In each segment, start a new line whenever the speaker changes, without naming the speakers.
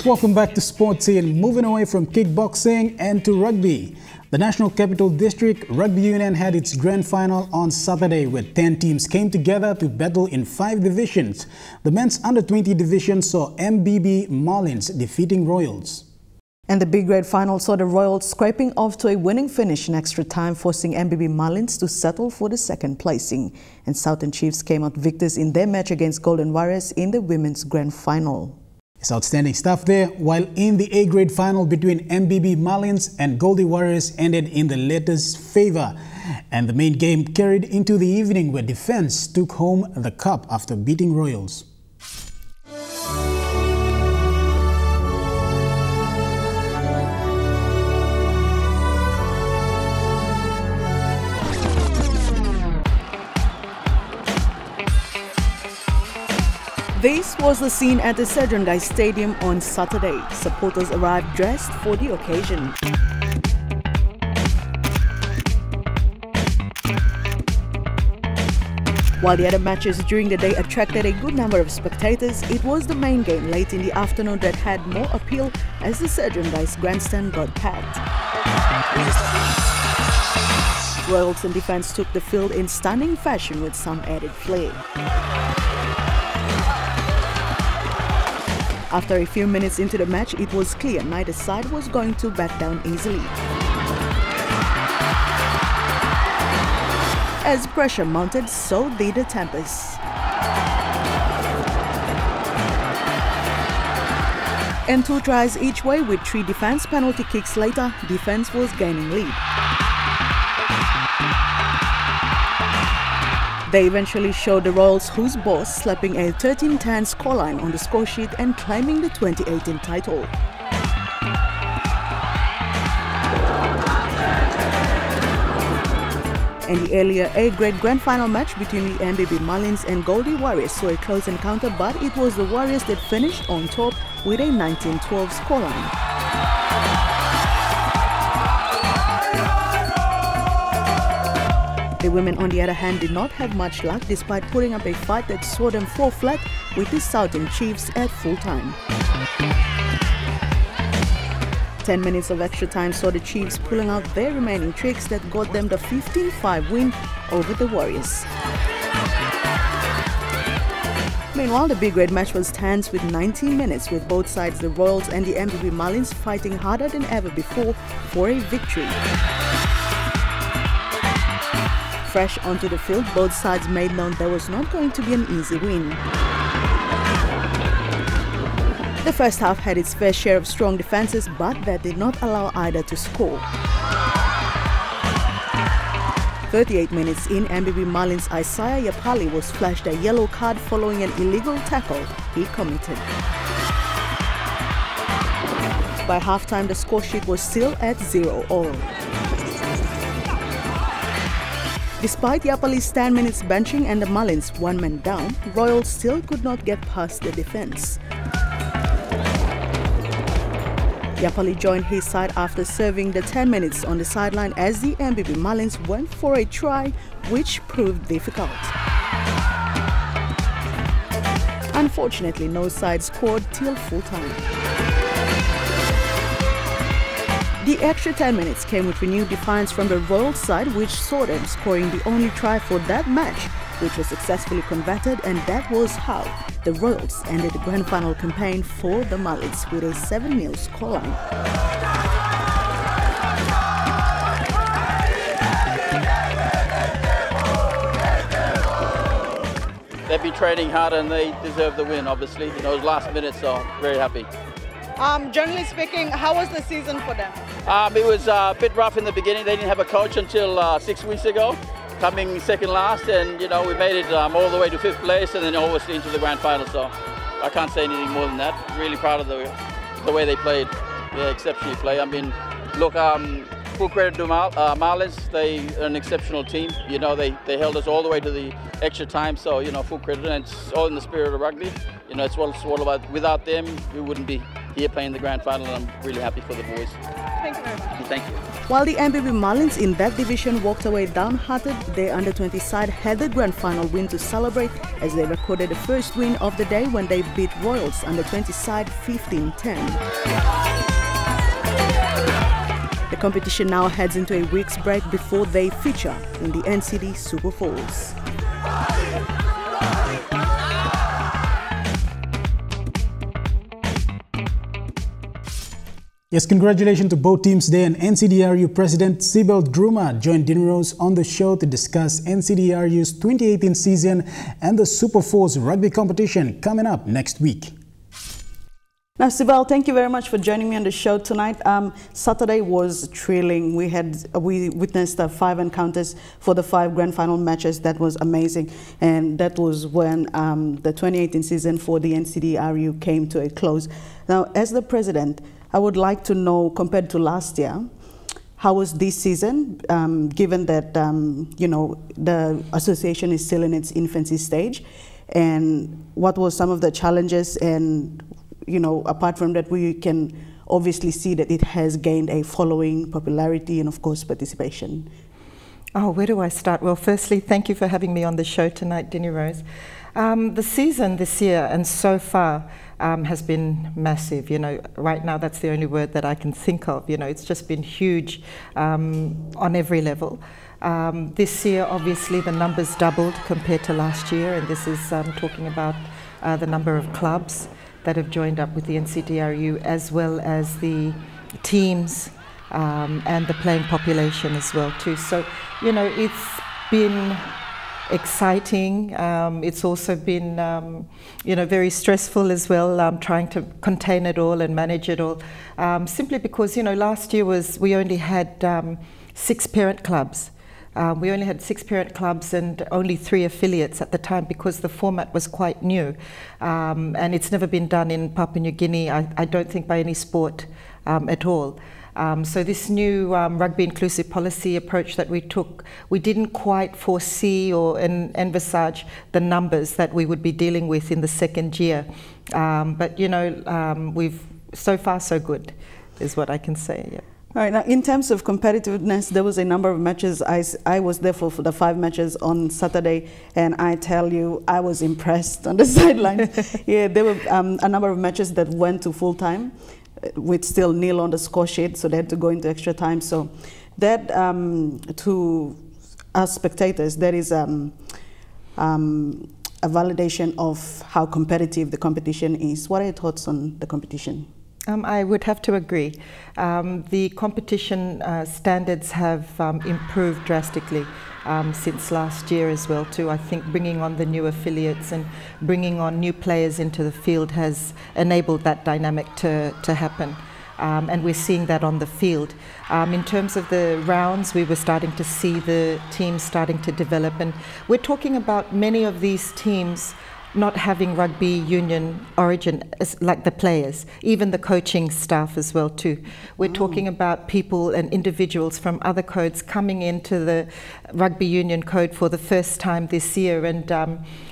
Welcome back to Sports Scene. Moving away from kickboxing and to rugby. The National Capital District Rugby Union had its grand final on Saturday, where 10 teams came together to battle in 5 divisions. The men's under-20 division saw MBB Marlins defeating Royals.
And the big red final saw the Royals scraping off to a winning finish in extra time, forcing MBB Marlins to settle for the second placing. And Southern Chiefs came out victors in their match against Goldie Warriors in the women's grand final.
It's outstanding stuff there, while in the A-grade final between MBB Marlins and Goldie Warriors ended in the latter's favor. And the main game carried into the evening, where Defence took home the cup after beating Royals.
This was the scene at the Sergeant Guy Stadium on Saturday. Supporters arrived dressed for the occasion. While the other matches during the day attracted a good number of spectators, it was the main game late in the afternoon that had more appeal as the Sergeant Guy's grandstand got packed. Royals and Defence took the field in stunning fashion with some added flair. After a few minutes into the match, it was clear neither side was going to back down easily. As pressure mounted, so did the tempers. And 2 tries each way with 3 Defence penalty kicks later, Defence was gaining lead. They eventually showed the Royals who's boss, slapping a 13-10 scoreline on the scoresheet and claiming the 2018 title. And the earlier A-grade grand final match between the MBB Marlins and Goldie Warriors saw a close encounter, but it was the Warriors that finished on top with a 19-12 scoreline. The women, on the other hand, did not have much luck despite putting up a fight that saw them fall flat with the Southern Chiefs at full time. 10 minutes of extra time saw the Chiefs pulling out their remaining tricks that got them the 15-5 win over the Warriors. Meanwhile, the big red match was tense with 19 minutes, with both sides, the Royals and the MBB Marlins, fighting harder than ever before for a victory. Fresh onto the field, both sides made known there was not going to be an easy win. The first half had its fair share of strong defenses, but that did not allow either to score. 38 minutes in, MBB Marlins' Isaiah Yapali was flashed a yellow card following an illegal tackle he committed. By halftime, the scoresheet was still at 0-0. Despite Yapali's 10 minutes benching and the Marlins 1 man down, Royals still could not get past the defense. Yapali joined his side after serving the 10 minutes on the sideline as the MBB Marlins went for a try, which proved difficult. Unfortunately, no side scored till full time. The extra 10 minutes came with renewed defiance from the Royals side, which saw them scoring the only try for that match, which was successfully converted, and that was how the Royals ended the grand final campaign for the Marlins with a 7-0 scoreline.
They've been training hard and they deserve the win, obviously. In those last minutes, so very happy.
Generally speaking, how was the season for them?
It was a bit rough in the beginning. They didn't have a coach until 6 weeks ago, coming second last, and we made it all the way to 5th place and then obviously into the grand final. So I can't say anything more than that. Really proud of the way they played. Yeah, exceptionally played. I mean, look, full credit to Marlins. They're an exceptional team. They held us all the way to the extra time. So full credit, and it's all in the spirit of rugby. It's what it's all about. Without them, we wouldn't be here playing the grand final, and I'm really happy for the boys.
Thank you very much.
Thank you.
While the MBB Marlins in that division walked away downhearted, their under-20 side had the grand final win to celebrate as they recorded the first win of the day when they beat Royals under-20 side 15-10. The competition now heads into a week's break before they feature in the NCD Super Fours.
Yes, congratulations to both teams today, and NCDRU President Cybele Druma joined Dinnierose on the show to discuss NCDRU's 2018 season and the Super Fours rugby competition coming up next week.
Now, Cybele, thank you very much for joining me on the show tonight. Saturday was thrilling. We witnessed 5 encounters for the 5 grand final matches. That was amazing, and that was when the 2018 season for the NCDRU came to a close. Now, as the president, I would like to know, compared to last year, how was this season, given that you know, the association is still in its infancy stage, and what were some of the challenges? And you know, apart from that, we can obviously see that it has gained a following, popularity, and of course participation.
Oh, where do I start? Well, firstly, thank you for having me on the show tonight, Dinnierose. The season this year and so far has been massive. You know, right now that's the only word that I can think of. You know, it's just been huge on every level. This year, obviously, the numbers doubled compared to last year, and this is talking about the number of clubs that have joined up with the NCDRU, as well as the teams and the playing population as well too. So, you know, it's been exciting. It's also been, you know, very stressful as well, trying to contain it all and manage it all. Simply because, you know, last year we only had 6 parent clubs. We only had 6 parent clubs and only 3 affiliates at the time because the format was quite new. And it's never been done in Papua New Guinea, I don't think, by any sport at all. So this new rugby inclusive policy approach that we took, we didn't quite foresee or envisage the numbers that we would be dealing with in the second year. But, you know, we've, so far so good, is what I can say, yeah.
All right, now in terms of competitiveness, there was a number of matches. I was there for the 5 matches on Saturday, and I tell you, I was impressed on the sideline. Yeah, there were a number of matches that went to full time with still 0 on the score sheet, so they had to go into extra time. So that, to us spectators, that is a validation of how competitive the competition is. What are your thoughts on the competition?
I would have to agree. The competition standards have improved drastically since last year as well too. I think bringing on the new affiliates and bringing on new players into the field has enabled that dynamic to happen. And we're seeing that on the field. In terms of the rounds, we were starting to see the teams starting to develop, and we're talking about many of these teams not having rugby union origin, as like the players, even the coaching staff as well too. We're talking about people and individuals from other codes coming into the rugby union code for the first time this year, and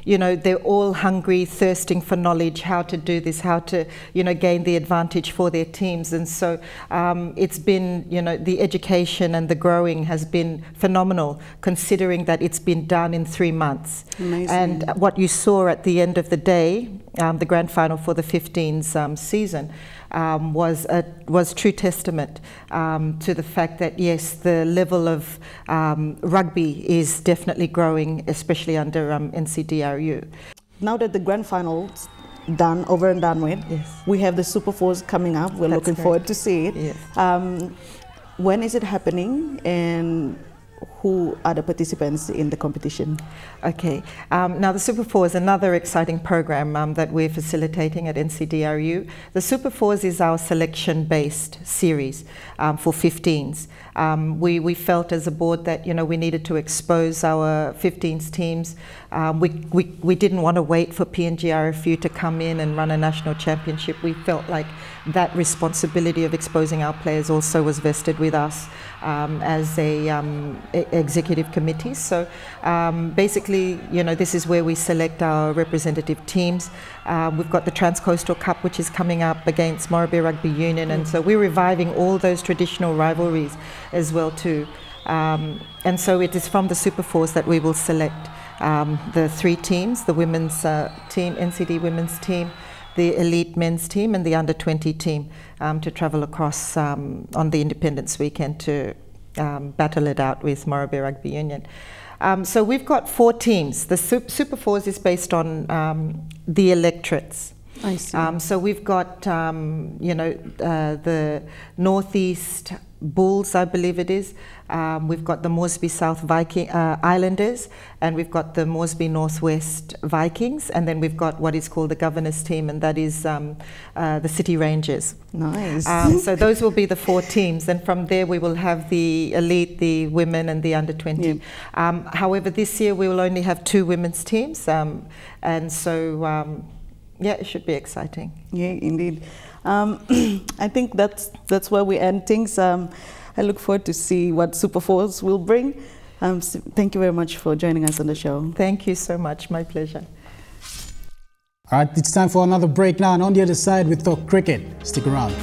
you know, they're all hungry, thirsting for knowledge, how to do this, how to, you know, gain the advantage for their teams. And so it's been, you know, the education and the growing has been phenomenal, considering that it's been done in 3 months.
Amazing.
And what you saw at the end of the day, the grand final for the 15s season, was true testament to the fact that yes, the level of rugby is definitely growing, especially under NCDRU.
Now that the grand final's done, over and done with,
yes,
we have the Super Fours coming up. We're looking forward to see it.
Yes.
When is it happening, and who are the participants in the competition?
Okay, now the Super Four is another exciting program that we're facilitating at NCDRU. The Super Fours is our selection-based series for 15s. We felt as a board that, you know, we needed to expose our 15s teams. We didn't want to wait for PNGRFU to come in and run a national championship. We felt like that responsibility of exposing our players also was vested with us as a executive committees. So basically, you know, this is where we select our representative teams. We've got the Transcoastal Cup, which is coming up against Morribee Rugby Union, and so we're reviving all those traditional rivalries as well too. And so it is from the Super Fours that we will select the 3 teams, the women's team, NCD women's team, the elite men's team and the under-20 team to travel across on the Independence weekend to battle it out with Morribee Rugby Union. So we've got 4 teams. The Super Fours is based on the electorates.
I see.
So we've got, you know, the Northeast Bulls, I believe it is. We've got the Moresby South Islanders, and we've got the Moresby Northwest Vikings, and then we've got what is called the Governor's team, and that is the City Rangers.
Nice.
So those will be the 4 teams, and from there we will have the elite, the women, and the under-20. Yeah. However, this year we will only have 2 women's teams, and so yeah, it should be exciting.
Yeah, indeed. I think that's where we end things. I look forward to see what Super Fours will bring. So thank you very much for joining us on the show.
Thank you so much. My pleasure.
All right, it's time for another break now, and on the other side we talk cricket. Stick around.